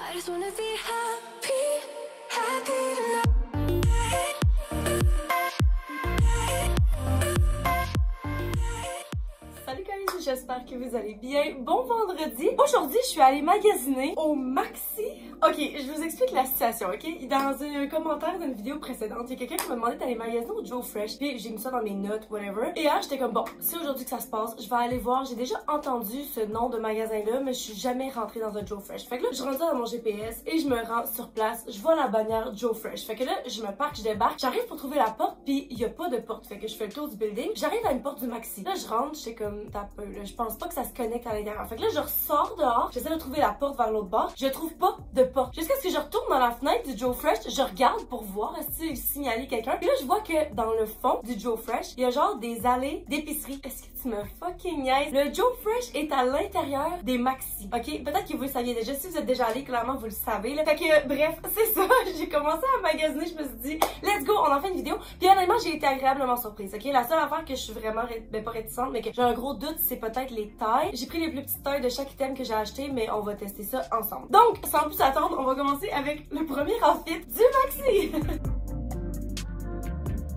I just wanna be happy, happy tonight. Salut guys, j'espère que vous allez bien. Bon vendredi. Aujourd'hui, je suis allée magasiner au Maxi. Ok, je vous explique la situation, ok? Dans un commentaire d'une vidéo précédente, il y a quelqu'un qui m'a demandé d'aller magasiner au Joe Fresh. Puis j'ai mis ça dans mes notes, whatever. Et là, j'étais comme, bon, c'est aujourd'hui que ça se passe. Je vais aller voir. J'ai déjà entendu ce nom de magasin-là, mais je suis jamais rentrée dans un Joe Fresh. Fait que là, je rentre dans mon GPS et je me rends sur place. Je vois la bannière Joe Fresh. Fait que là, je me parque, je débarque. J'arrive pour trouver la porte, puis il y a pas de porte. Fait que je fais le tour du building. J'arrive à une porte du Maxi. Là, je rentre, je sais comme, t'as peu, là. Je pense pas que ça se connecte à l'intérieur. Fait que là, je ressors dehors. J'essaie de trouver la porte vers l'autre bord. Je trouve pas de porte. Jusqu'à ce que je retourne dans la fenêtre du Joe Fresh, je regarde pour voir si signaler quelqu'un. Puis là, je vois que dans le fond du Joe Fresh, il y a genre des allées d'épicerie. Est-ce que tu me fucking niaises? Le Joe Fresh est à l'intérieur des Maxi. Ok? Peut-être que vous le saviez déjà. Si vous êtes déjà allé, clairement, vous le savez. Là. Fait que, bref, c'est ça. J'ai commencé à magasiner. Je me suis dit, let's go, on en fait une vidéo. Puis honnêtement, j'ai été agréablement surprise. Ok? La seule affaire que je suis vraiment, pas réticente, mais que j'ai un gros doute, c'est peut-être les tailles. J'ai pris les plus petites tailles de chaque item que j'ai acheté, mais on va tester ça ensemble. Donc, sans plus attendre, on va commencer avec le premier outfit du Maxi.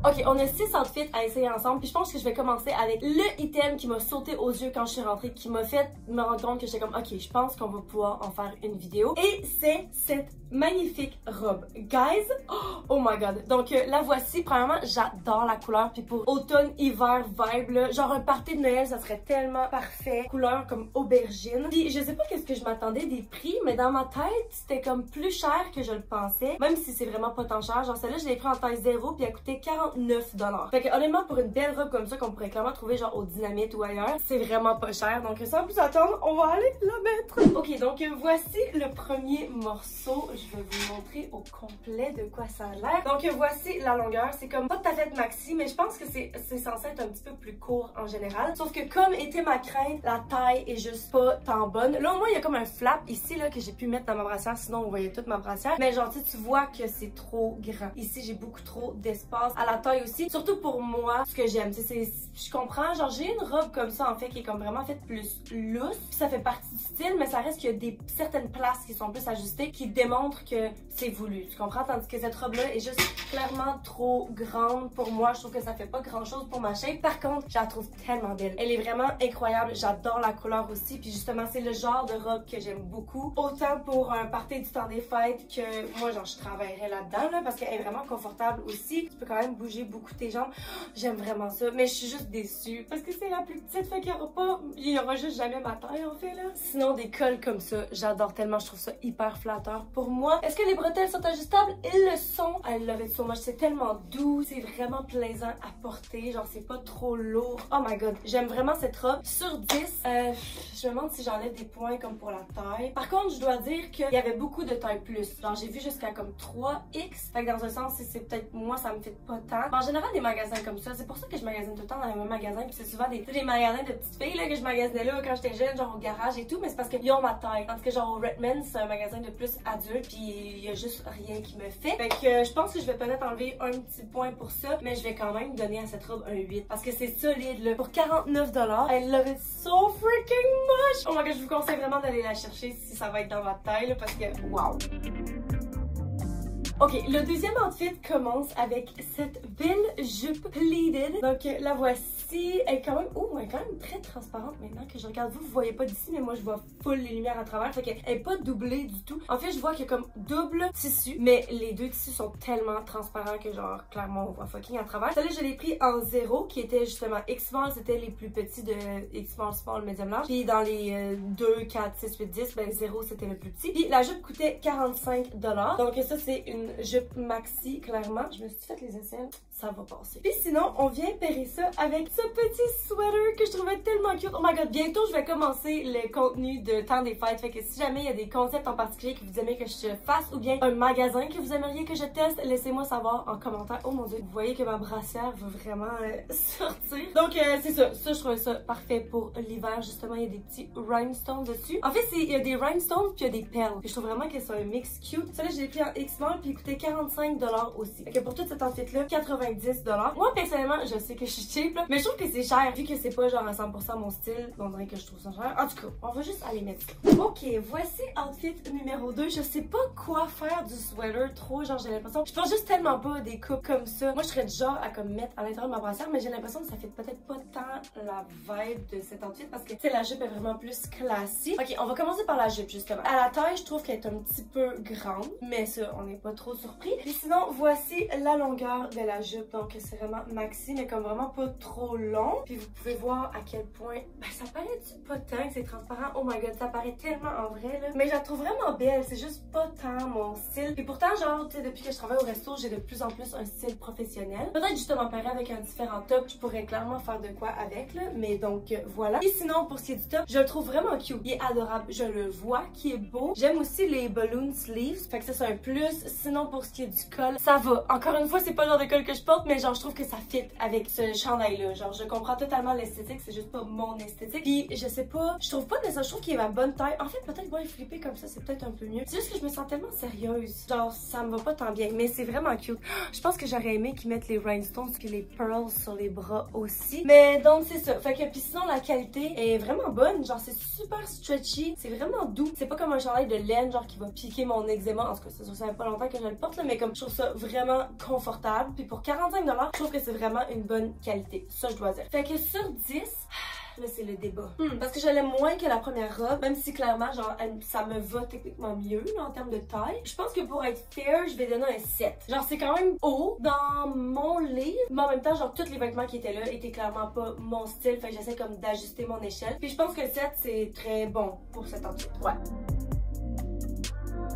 Ok, on a 6 outfits à essayer ensemble, puis je pense que je vais commencer avec le item qui m'a sauté aux yeux quand je suis rentrée, qui m'a fait me rendre compte que j'étais comme, ok, je pense qu'on va pouvoir en faire une vidéo. Et c'est cette magnifique robe. Guys, oh my god. Donc la voici, premièrement, j'adore la couleur, puis pour automne-hiver vibe, là, genre un party de Noël, ça serait tellement parfait. Couleur comme aubergine. Puis je sais pas qu'est-ce que je m'attendais des prix, mais dans ma tête, c'était comme plus cher que je le pensais, même si c'est vraiment pas tant cher. Genre celle-là, je l'ai pris en taille 0, puis elle coûtait 49 $. Fait que honnêtement, pour une belle robe comme ça qu'on pourrait clairement trouver genre au Dynamite ou ailleurs, c'est vraiment pas cher. Donc sans plus attendre, on va aller la mettre. Ok, donc voici le premier morceau. Je vais vous montrer au complet de quoi ça a l'air. Donc voici la longueur. C'est comme pas tout à fait maxi, mais je pense que c'est censé être un petit peu plus court en général. Sauf que comme était ma crainte, la taille est juste pas tant bonne. Là au moins il y a comme un flap ici là que j'ai pu mettre dans ma brassière, sinon on voyait toute ma brassière. Mais genre tu vois que c'est trop grand. Ici j'ai beaucoup trop d'espace à la taille aussi. Surtout pour moi, ce que j'aime, je comprends, genre j'ai une robe comme ça en fait qui est comme vraiment faite plus loose, puis ça fait partie du style, mais ça reste qu'il y a certaines places qui sont plus ajustées qui démontrent que c'est voulu, tu comprends? Tandis que cette robe-là est juste clairement trop grande pour moi, je trouve que ça fait pas grand-chose pour ma shape. Par contre, je la trouve tellement belle. Elle est vraiment incroyable, j'adore la couleur aussi, puis justement c'est le genre de robe que j'aime beaucoup. Autant pour un party du temps des fêtes que moi genre je travaillerais là-dedans là, parce qu'elle est vraiment confortable aussi. Tu peux quand même bouger beaucoup tes jambes. J'aime vraiment ça, mais je suis juste déçue parce que c'est la plus petite, fait qu'il y aura juste jamais ma taille en fait là. Sinon des cols comme ça, j'adore tellement, je trouve ça hyper flatteur pour moi. Est-ce que les bretelles sont ajustables? Ils le sont. I love it so much, c'est tellement doux, c'est vraiment plaisant à porter, genre c'est pas trop lourd. Oh my god, j'aime vraiment cette robe. Sur 10, je me demande si j'enlève des points comme pour la taille. Par contre, je dois dire qu'il y avait beaucoup de taille plus. Genre j'ai vu jusqu'à comme 3X, fait que dans un sens, c'est peut-être moi ça me fait pas tant. Mais en général, des magasins comme ça, c'est pour ça que je magasine tout le temps dans les mêmes magasins, puis c'est souvent des magasins de petites filles là, que je magasinais là quand j'étais jeune, genre au garage et tout, mais c'est parce qu'ils ont ma taille. Tandis que genre au Redmond, c'est un magasin de plus adulte, puis il y a juste rien qui me fait. Fait que je pense que je vais peut-être enlever un petit point pour ça, mais je vais quand même donner à cette robe un 8, parce que c'est solide là. Pour 49 $, I love it so freaking much! Oh my god, je vous conseille vraiment d'aller la chercher si ça va être dans votre taille là, parce que wow! Ok, le deuxième outfit commence avec cette belle jupe pleated. Donc la voici, elle est quand même, elle est quand même très transparente maintenant que je regarde. Vous voyez pas d'ici, mais moi je vois full les lumières à travers. Fait qu'elle est pas doublée du tout. En fait, je vois qu'il y a comme double tissu, mais les deux tissus sont tellement transparents que genre clairement on voit fucking à travers. Celle-là, je l'ai pris en 0, qui était justement X-Small, c'était les plus petits de X-Small, Small, Medium Large. Puis dans les 2, 4, 6, 8, 10, ben 0 c'était le plus petit. Puis la jupe coûtait 45 $. Donc ça c'est une jupe maxi, clairement. Je me suis fait les aisselles, ça va passer. Puis sinon, on vient pairer ça avec ce petit sweater que je trouvais tellement cute. Oh my god, bientôt je vais commencer le contenu de temps des fêtes. Fait que si jamais il y a des concepts en particulier que vous aimez que je fasse ou bien un magasin que vous aimeriez que je teste, laissez-moi savoir en commentaire. Oh mon dieu, vous voyez que ma brassière veut vraiment sortir. Donc c'est ça, je trouve ça parfait pour l'hiver. Justement, il y a des petits rhinestones dessus. En fait, il y a des rhinestones puis il y a des perles. Puis je trouve vraiment que c'est un mix cute. Ça là, je l'ai pris en X-Small puis il coûtait 45$ aussi. Fait que pour toute cette outfit-là, 90$. Moi, personnellement, je sais que je suis cheap, là, mais je trouve que c'est cher, vu que c'est pas genre à 100% mon style, on dirait que je trouve ça cher. En tout cas, on va juste aller mettre ça. Ok, voici outfit numéro 2. Je sais pas quoi faire du sweater trop, genre j'ai l'impression, je pense juste tellement pas des coupes comme ça. Moi, je serais du genre à comme mettre à l'intérieur de ma brassière, mais j'ai l'impression que ça fait peut-être pas tant la vibe de cet outfit parce que, tu sais, la jupe est vraiment plus classique. Ok, on va commencer par la jupe, justement. À la taille, je trouve qu'elle est un petit peu grande, mais ça, on n'est pas trop surpris. Et sinon, voici la longueur de la jupe. Donc, c'est vraiment maxi, mais comme vraiment pas trop long. Puis vous pouvez voir à quel point, ben, ça paraît pas tant que c'est transparent. Oh my god, ça paraît tellement en vrai, là. Mais je la trouve vraiment belle. C'est juste pas tant mon style. Puis pourtant, genre, tu sais, depuis que je travaille au resto, j'ai de plus en plus un style professionnel. Peut-être justement pareil avec un différent top, je pourrais clairement faire de quoi avec, là. Mais donc, voilà. Et sinon, pour ce qui est du top, je le trouve vraiment cute. Il est adorable. Je le vois, qui est beau. J'aime aussi les balloon sleeves. Fait que ça, c'est un plus. Sinon, pour ce qui est du col, ça va. Encore une fois, c'est pas le genre de col que je porte, mais genre, je trouve que ça fit avec ce chandail-là. Genre, je comprends totalement l'esthétique, c'est juste pas mon esthétique. Puis, je sais pas, je trouve pas de ça, je trouve qu'il est ma bonne taille. En fait, peut-être moi, flipper comme ça, c'est peut-être un peu mieux. C'est juste que je me sens tellement sérieuse. Genre, ça me va pas tant bien, mais c'est vraiment cute. Je pense que j'aurais aimé qu'ils mettent les rhinestones puis les pearls sur les bras aussi. Mais donc, c'est ça. Fait que, puis sinon, la qualité est vraiment bonne. Genre, c'est super stretchy. C'est vraiment doux. C'est pas comme un chandail de laine, genre, qui va piquer mon eczéma. En tout cas, ça fait pas longtemps que je le porte, là, mais comme je trouve ça vraiment confortable. Puis pour 45$, je trouve que c'est vraiment une bonne qualité. Ça, je dois dire. Fait que sur 10, là, c'est le débat. Parce que je l'aime moins que la première robe, même si clairement, genre, ça me va techniquement mieux, là, en termes de taille. Je pense que pour être fair, je vais donner un 7. Genre, c'est quand même haut dans mon livre, mais en même temps, genre, tous les vêtements qui étaient là étaient clairement pas mon style. Fait que j'essaie comme d'ajuster mon échelle. Puis je pense que le 7, c'est très bon pour cet outfit. Ouais.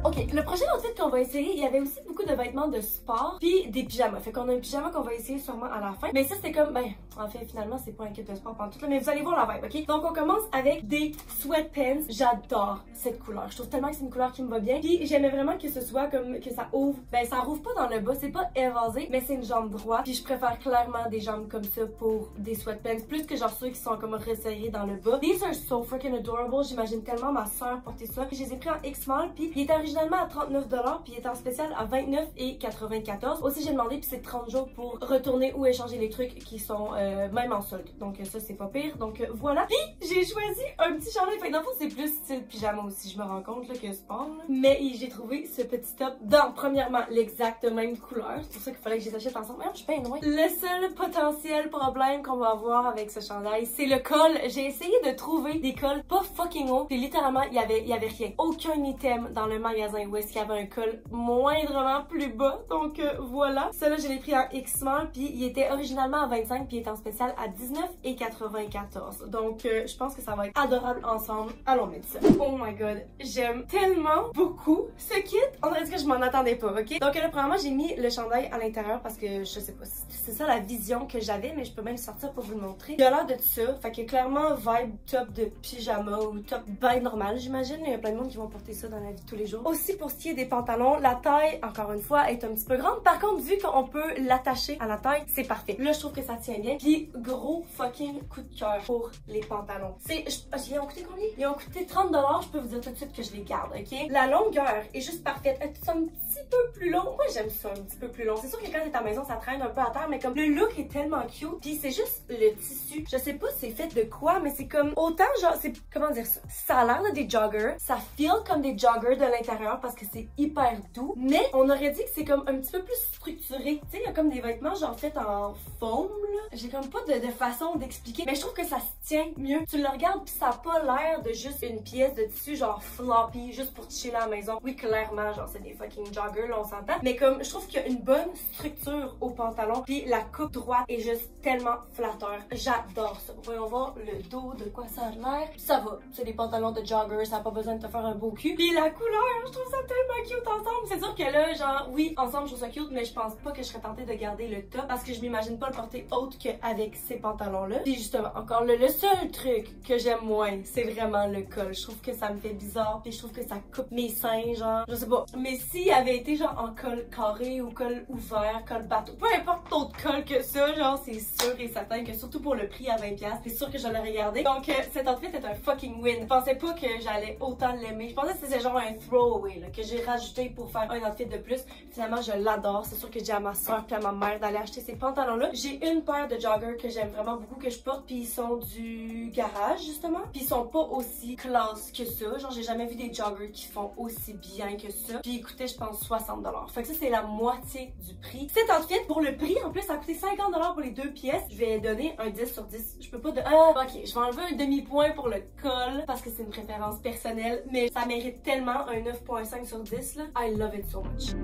Ok, le prochain outfit qu'on va essayer, il y avait aussi beaucoup de vêtements de sport puis des pyjamas. Fait qu'on a un pyjama qu'on va essayer sûrement à la fin. Mais ça, c'était comme, ben, en fait, finalement, c'est pas un kit de sport pendant tout là, mais vous allez voir la vibe, ok? Donc, on commence avec des sweatpants. J'adore cette couleur. Je trouve tellement que c'est une couleur qui me va bien. Puis, j'aimais vraiment que ce soit comme, que ça ouvre. Ben, ça rouvre pas dans le bas, c'est pas évasé, mais c'est une jambe droite. Puis, je préfère clairement des jambes comme ça pour des sweatpants, plus que genre ceux qui sont comme resserrés dans le bas. These are so freaking adorable. J'imagine tellement ma soeur porter ça. Puis, je les ai pris en X-Small, puis il était originalement à 39$, puis il est en spécial à 29,94$. Aussi, j'ai demandé, puis c'est 30 jours pour retourner ou échanger les trucs qui sont même en solde. Donc ça, c'est pas pire. Donc voilà. Puis j'ai choisi un petit chandail. Fait que dans le fond, c'est plus style pyjama aussi, je me rends compte là, que sport. Là. Mais j'ai trouvé ce petit top dans, premièrement, l'exacte même couleur. C'est pour ça qu'il fallait que je les achète ensemble. Mais non, je suis pas loin. Le seul potentiel problème qu'on va avoir avec ce chandail, c'est le col. J'ai essayé de trouver des cols pas fucking hauts. Puis littéralement, il y avait rien. Aucun item dans le magasin où est-ce qu'il y avait un col moindrement plus bas. Donc voilà. Celui-là, je l'ai pris en X-Small, puis il était originalement à 25, puis il est en spécial à 19,94$. Donc je pense que ça va être adorable ensemble. Allons mettre ça. Oh my god, j'aime tellement beaucoup ce kit. On dirait que je m'en attendais pas, ok? Donc là, premièrement, j'ai mis le chandail à l'intérieur parce que je sais pas, c'est ça la vision que j'avais, mais je peux même le sortir pour vous le montrer. Il a l'air de ça. Fait que clairement, vibe top de pyjama ou top bien normal, j'imagine. Il y a plein de monde qui vont porter ça dans la vie de tous les jours. Aussi, pour ce qui est des pantalons, la taille, encore une fois, est un petit peu grande. Par contre, vu qu'on peut l'attacher à la taille, c'est parfait. Là, je trouve que ça tient bien. Puis, gros fucking coup de cœur pour les pantalons. Ils ont coûté combien? Ils ont coûté 30$. Je peux vous dire tout de suite que je les garde, ok? La longueur est juste parfaite. Elle est un petit peu plus long. Moi, j'aime ça un petit peu plus long. C'est sûr que quand t'es à la maison, ça traîne un peu à terre, mais comme le look est tellement cute. Puis, c'est juste le tissu. Je sais pas c'est fait de quoi, mais c'est comme autant genre, c'est comment dire ça? Ça a l'air de des joggers. Ça feel comme des joggers de l'intérieur parce que c'est hyper doux, mais on aurait dit que c'est comme un petit peu plus structuré. Tu sais, il y a comme des vêtements genre faits en foam, là. J'ai comme pas de façon d'expliquer, mais je trouve que ça se tient mieux. Tu le regardes pis ça a pas l'air de juste une pièce de tissu genre floppy, juste pour chiller à la maison. Oui, clairement, genre c'est des fucking joggers, là, on s'entend. Mais comme, je trouve qu'il y a une bonne structure au pantalon, puis la coupe droite est juste tellement flatteur. J'adore ça. Voyons voir le dos, de quoi ça a l'air. Ça va, c'est des pantalons de jogger, ça a pas besoin de te faire un beau cul. Puis la couleur, je trouve ça tellement cute ensemble. C'est sûr que là, genre, oui, ensemble, je trouve ça cute, mais je pense pas que je serais tentée de garder le top parce que je m'imagine pas le porter autre que avec ces pantalons-là. Puis justement, encore le seul truc que j'aime moins, c'est vraiment le col. Je trouve que ça me fait bizarre, puis je trouve que ça coupe mes seins, genre, je sais pas. Mais s'il avait été genre en col carré ou col ouvert, col bateau, peu importe d'autres cols que ça, genre, c'est sûr et certain que surtout pour le prix à 20$, c'est sûr que je l'aurais regardé. Donc cet outfit est un fucking win. Je pensais pas que j'allais autant l'aimer. Je pensais que c'était genre un throwaway là, que j'ai rajouté pour faire un outfit de plus. Finalement, je l'adore. C'est sûr que j'ai à ma soeur puis à ma mère d'aller acheter ces pantalons-là. J'ai une paire de joggers que j'aime vraiment beaucoup, que je porte, puis ils sont du garage justement. Puis ils sont pas aussi classe que ça. Genre, j'ai jamais vu des joggers qui font aussi bien que ça. Puis ils coûtaient, je pense, 60$. Fait que ça, c'est la moitié du prix. Cet outfit, pour le prix, en plus, ça a coûté 50$ pour les 2 pièces. Je vais donner un 10 sur 10. Je peux pas de... Ah, ok, je vais enlever un demi-point pour le col parce que c'est une préférence personnelle, mais ça mérite tellement un 9.5 sur 10 là. I love it so much.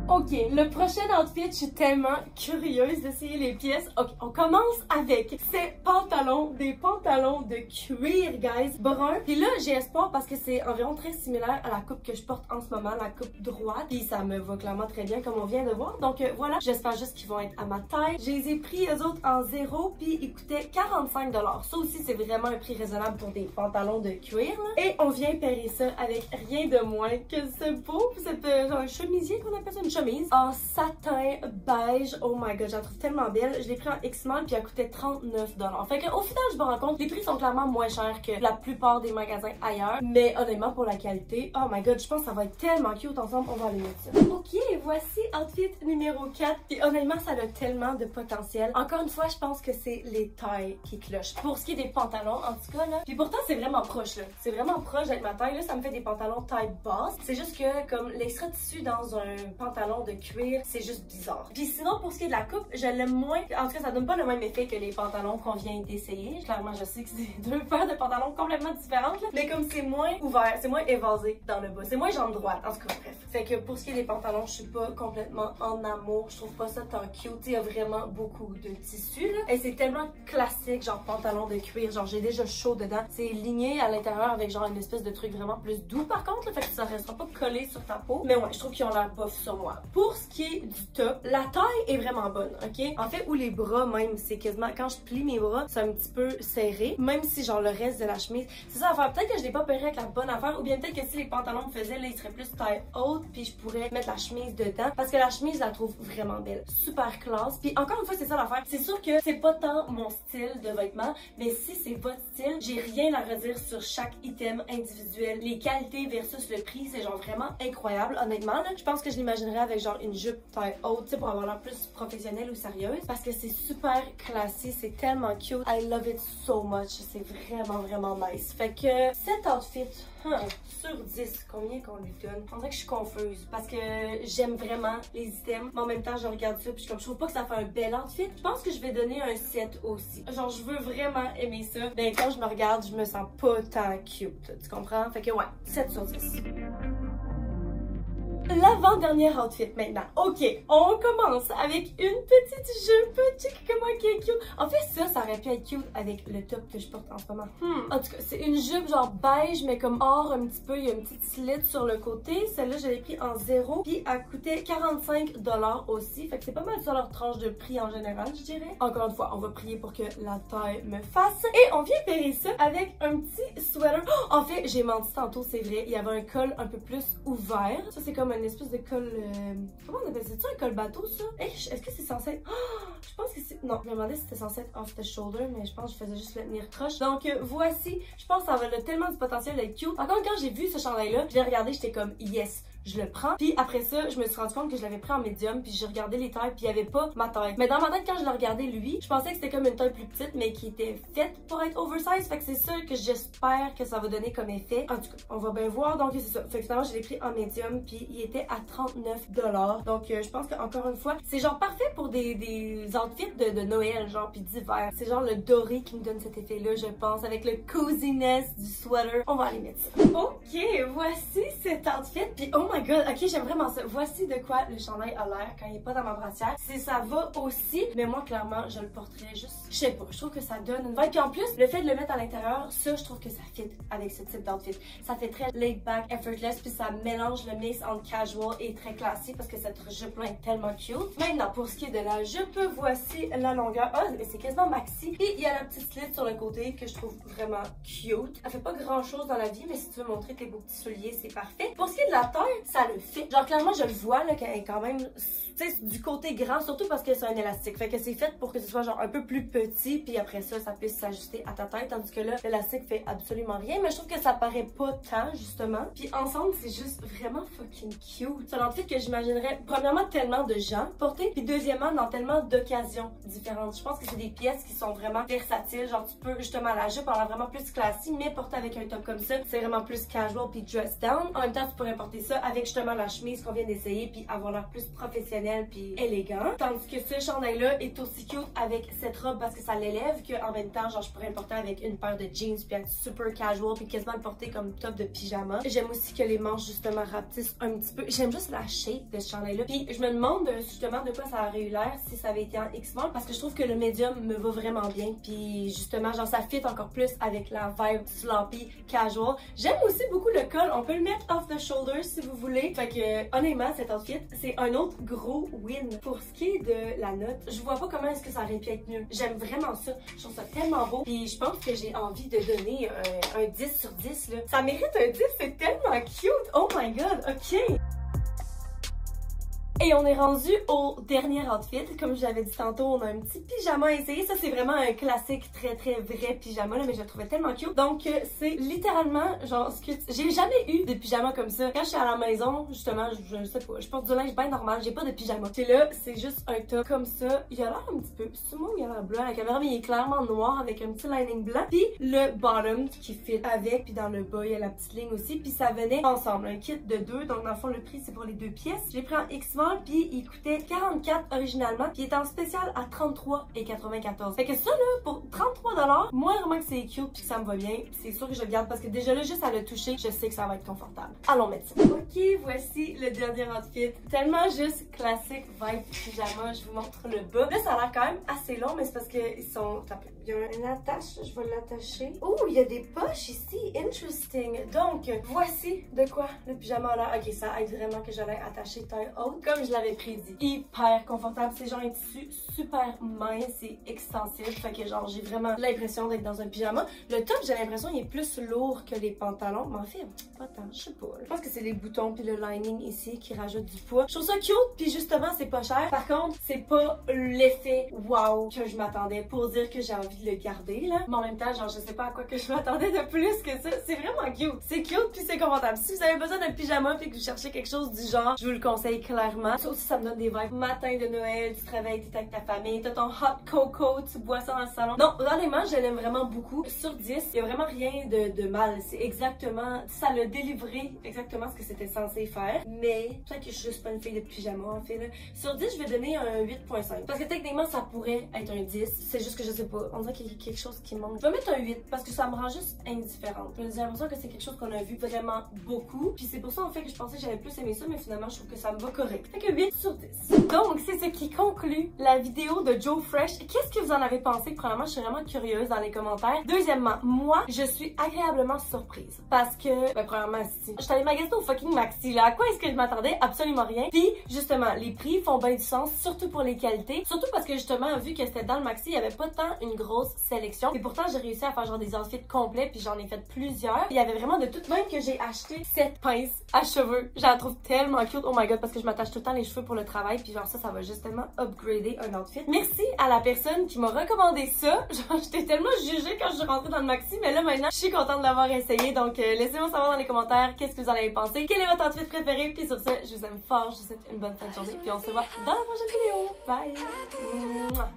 Ok, le prochain outfit, je suis tellement curieuse d'essayer les pièces. Ok, on commence avec ces pantalons, des pantalons de cuir, guys, brun. Puis là, j'ai espoir parce que c'est environ très similaire à la coupe que je porte en ce moment, la coupe droite. Puis ça me va clairement très bien comme on vient de voir. Donc voilà, j'espère juste qu'ils vont être à ma taille. Je les ai pris eux autres en 0, puis ils coûtaient 45$. Ça aussi, c'est vraiment un prix raisonnable pour des pantalons de cuir, là. Et on vient pairer ça avec rien de moins que ce beau, cette genre un chemisier qu'on appelle ça, une chemise en satin beige. Oh my god, je la trouve tellement belle. Je l'ai pris en X-Mall puis elle coûtait 39$. Fait qu'au final, je me rends compte, les prix sont clairement moins chers que la plupart des magasins ailleurs. Mais honnêtement, pour la qualité, oh my god, je pense que ça va être tellement cute ensemble. On va aller mettre ça. Ok, voici outfit numéro 4. Puis honnêtement, ça a tellement de potentiel. Encore une fois, je pense que c'est les tailles qui clochent. Pour ce qui est des pantalons, en tout cas, là. Puis pourtant, c'est vraiment proche, là. C'est vraiment proche avec ma taille. Là, ça me fait des pantalons taille basse. C'est juste que, comme l'extra tissu dans un pantalon de cuir, c'est juste bizarre. Puis sinon, pour ce qui est de la coupe, je l'aime moins. En tout cas, ça donne pas le même effet que les pantalons qu'on vient d'essayer. Clairement, je sais que c'est deux paires de pantalons complètement différentes, là. Mais comme c'est moins ouvert, c'est moins évasé dans le bas. C'est moins jambe droite. En tout cas, bref. Fait que pour ce qui est des pantalons, je suis pas complètement en amour. Je trouve pas ça tant cute. Il y a vraiment beaucoup de tissu, là. Et c'est tellement classique, genre pantalon de cuir. Genre, j'ai déjà chaud dedans. C'est ligné à l'intérieur avec genre une espèce de truc vraiment plus doux par contre, là. Fait que ça restera pas collé sur ta peau. Mais ouais, je trouve qu'ils ont l'air bof sur moi. Pour ce qui est du top, la taille est vraiment bonne, ok? En fait, ou les bras même, c'est quasiment, quand je plie mes bras, c'est un petit peu serré. Même si genre le reste de la chemise, c'est ça l'affaire. Peut-être que je l'ai pas payé avec la bonne affaire, ou bien peut-être que si les pantalons me faisaient, là, ils seraient plus taille haute, puis je pourrais mettre la chemise dedans. Parce que la chemise, je la trouve vraiment belle. Super classe. Puis encore une fois, c'est ça l'affaire. C'est sûr que c'est pas tant mon style de vêtements, mais si c'est votre style, j'ai rien à redire sur chaque item individuel. Les qualités versus le prix, c'est genre vraiment incroyable. Honnêtement, là, je pense que je l'imaginerais avec genre une jupe taille haute, tu sais, pour avoir l'air plus professionnelle ou sérieuse. Parce que c'est super classique, c'est tellement cute. I love it so much. C'est vraiment nice. Fait que cet outfit, sur 10, combien qu'on lui donne? On dirait que je suis confuse parce que j'aime vraiment les items, mais en même temps, je regarde ça puis je trouve pas que ça fait un bel outfit. Je pense que je vais donner un 7 aussi. Genre, je veux vraiment aimer ça. Ben, quand je me regarde, je me sens pas tant cute. Tu comprends? Fait que ouais, 7 sur 10. L'avant-dernier outfit maintenant. Ok, on commence avec une petite jupe. Check comment elle est cute. En fait, ça aurait pu être cute avec le top que je porte en ce moment. En tout cas, c'est une jupe genre beige, mais comme or un petit peu. Il y a une petite slit sur le côté. Celle-là, je l'ai pris en 0. Puis, elle coûtait 45$ aussi. Fait que c'est pas mal sur leur tranche de prix en général, je dirais. Encore une fois, on va prier pour que la taille me fasse. Et on vient pairer ça avec un petit sweater. Oh, en fait, j'ai menti tantôt, c'est vrai. Il y avait un col un peu plus ouvert. Ça, c'est comme une espèce de col... comment on appelle ça? C'est-tu un col bateau, ça? Est-ce que c'est censé être... Oh, je pense que c'est... Non, je me demandais si c'était censé être off the shoulder, mais je pense que je faisais juste le tenir croche. Donc, voici. Je pense que ça avait tellement du potentiel d'être cute. Par contre, quand j'ai vu ce chandail-là, je l'ai regardé, j'étais comme, yes, je le prends. Puis après ça, je me suis rendu compte que je l'avais pris en médium, puis j'ai regardé les tailles, puis il y avait pas ma taille. Mais dans ma tête, quand je l'ai regardé lui, je pensais que c'était comme une taille plus petite, mais qui était faite pour être oversize. Fait que c'est ça que j'espère que ça va donner comme effet. En tout cas, on va bien voir. Donc c'est ça. Fait que finalement, je l'ai pris en médium, puis il était à 39$. Donc je pense qu'encore une fois, c'est genre parfait pour des outfits de Noël, genre, puis d'hiver. C'est genre le doré qui me donne cet effet-là, je pense, avec le coziness du sweater. On va aller mettre ça. Ok, voici cet outfit. Puis oh my god, ok, j'aime vraiment ça. Voici de quoi le chandail a l'air quand il est pas dans ma brassière. Si ça va aussi, mais moi clairement je le porterais juste, je sais pas, je trouve que ça donne une vibe. Puis en plus, le fait de le mettre à l'intérieur, ça je trouve que ça fit avec ce type d'outfit. Ça fait très laid back, effortless, puis ça mélange le mix entre casual et très classique parce que cette jupe-là est tellement cute. Maintenant, pour ce qui est de la jupe, voici la longueur. Ah, mais c'est quasiment maxi. Et il y a la petite slit sur le côté que je trouve vraiment cute. Elle fait pas grand chose dans la vie, mais si tu veux montrer tes beaux petits souliers, c'est parfait. Pour ce qui est de la taille, ça le fait. Genre clairement, je le vois là qu'elle est quand même, tu sais, du côté grand, surtout parce que c'est un élastique. Fait que c'est fait pour que ce soit genre un peu plus petit, puis après ça, ça puisse s'ajuster à ta tête. Tandis que là, l'élastique fait absolument rien. Mais je trouve que ça paraît pas tant, justement. Puis ensemble, c'est juste vraiment fucking cute. C'est un outfit que j'imaginerais, premièrement, tellement de gens porter, puis deuxièmement, dans tellement d'occasions différentes. Je pense que c'est des pièces qui sont vraiment versatiles. Genre, tu peux justement la jupe, elle a vraiment plus classique, mais porter avec un top comme ça, c'est vraiment plus casual puis dress down. En même temps, tu pourrais porter ça avec justement la chemise qu'on vient d'essayer, puis avoir l'air plus professionnel puis élégant. Tandis que ce chandail-là est aussi cute avec cette robe parce que ça l'élève, qu'en même temps, genre, je pourrais le porter avec une paire de jeans puis être super casual puis quasiment le porter comme top de pyjama. J'aime aussi que les manches justement rapetissent un petit peu. J'aime juste la shape de ce chandail-là. Puis je me demande justement de quoi ça aurait eu l'air si ça avait été en X-Small parce que je trouve que le médium me va vraiment bien. Puis justement, genre ça fit encore plus avec la vibe sloppy, casual. J'aime aussi beaucoup le col. On peut le mettre off the shoulders si vous voulez. Fait que honnêtement, cet outfit, c'est un autre gros win. Pour ce qui est de la note, je vois pas comment est-ce que ça aurait pu être mieux. J'aime vraiment ça. Je trouve ça tellement beau. Puis je pense que j'ai envie de donner un 10 sur 10 là. Ça mérite un 10, c'est tellement cute. Oh my god, ok. Et on est rendu au dernier outfit. Comme je l'avais dit tantôt, on a un petit pyjama à essayer. Ça, c'est vraiment un classique, très vrai pyjama, là, mais je le trouvais tellement cute. Donc, c'est littéralement, genre, ce que j'ai jamais eu de pyjama comme ça. Quand je suis à la maison, justement, je sais pas, je porte du linge bien normal, j'ai pas de pyjama. Et là, c'est juste un top comme ça. Il a l'air un petit peu, c'est moi où il a l'air bleu à la caméra, mais il est clairement noir avec un petit lining blanc. Puis le bottom qui fit avec, puis dans le bas, il y a la petite ligne aussi. Puis ça venait ensemble, un kit de deux. Donc, dans le fond, le prix, c'est pour les 2 pièces. J'ai pris en X-Small. Puis il coûtait 44 originalement, puis il est en spécial à 33,94. Fait que ça là, pour 33$, moi vraiment que c'est cute puis que ça me va bien, c'est sûr que je le garde parce que déjà là, juste à le toucher, je sais que ça va être confortable. Allons mettre ça. Ok, voici le dernier outfit. Tellement juste classique vibe pyjama, je vous montre le bas. Là, ça a l'air quand même assez long, mais c'est parce que ils sont... Il y a une attache, je vais l'attacher. Oh, il y a des poches ici, interesting. Donc, voici de quoi le pyjama a l'air. Ok, ça aide vraiment que j'allais attacher taille haute, comme je l'avais prédit. Hyper confortable, c'est genre un tissu super mince et extensif. Fait que genre, j'ai vraiment l'impression d'être dans un pyjama. Le top, j'ai l'impression il est plus lourd que les pantalons, mais en fait, pas tant, je sais pas. Je pense que c'est les boutons puis le lining ici qui rajoutent du poids. Je trouve ça cute, puis justement, c'est pas cher. Par contre, c'est pas l'effet wow que je m'attendais pour dire que j'ai envie de le garder, là. Mais en même temps, genre, je sais pas à quoi que je m'attendais de plus que ça. C'est vraiment cute. C'est cute, puis c'est confortable. Si vous avez besoin d'un pyjama puis que vous cherchez quelque chose du genre, je vous le conseille clairement. Ça aussi, ça me donne des vibes. Matin de Noël, tu te réveilles, t'es avec ta famille, t'as ton hot cocoa, tu bois ça dans le salon. Non, honnêtement, je l'aime vraiment beaucoup. Sur 10, il y a vraiment rien de mal. C'est exactement, ça l'a délivré exactement ce que c'était censé faire. Mais, peut-être que je suis juste pas une fille de pyjama, en fait, là. Sur 10, je vais donner un 8.5. Parce que techniquement, ça pourrait être un 10. C'est juste que je sais pas. On dirait qu'il y a quelque chose qui manque. Je vais mettre un 8 parce que ça me rend juste indifférente. J'ai l'impression que c'est quelque chose qu'on a vu vraiment beaucoup. Puis c'est pour ça, en fait, que je pensais que j'avais plus aimé ça, mais finalement, je trouve que ça me va correct. Fait que 8 sur 10. Donc, c'est ce qui conclut la vidéo de Joe Fresh. Qu'est-ce que vous en avez pensé? Premièrement, je suis vraiment curieuse dans les commentaires. Deuxièmement, moi, je suis agréablement surprise. Parce que, ben, premièrement, si je suis allée magasiner au fucking Maxi, là, à quoi est-ce que je m'attendais? Absolument rien. Puis, justement, les prix font bien du sens, surtout pour les qualités. Surtout parce que, justement, vu que c'était dans le Maxi, il y avait pas tant une grosse sélection. Et pourtant, j'ai réussi à faire genre des outfits complets, puis j'en ai fait plusieurs. Il y avait vraiment de tout. Même que j'ai acheté cette pince à cheveux. Je la trouve tellement cute. Oh my god, parce que je m'attache tout le temps les cheveux pour le travail, puis genre ça va juste tellement upgrader un outfit. Merci à la personne qui m'a recommandé ça. Genre, j'étais tellement jugée quand je suis rentrée dans le Maxi, mais là maintenant, je suis contente de l'avoir essayé. Donc, laissez-moi savoir dans les commentaires qu'est-ce que vous en avez pensé. Quel est votre outfit préféré? Puis sur ça, je vous aime fort. Je vous souhaite une bonne fin de journée. Puis on se voit dans la prochaine vidéo. Bye! Mouah.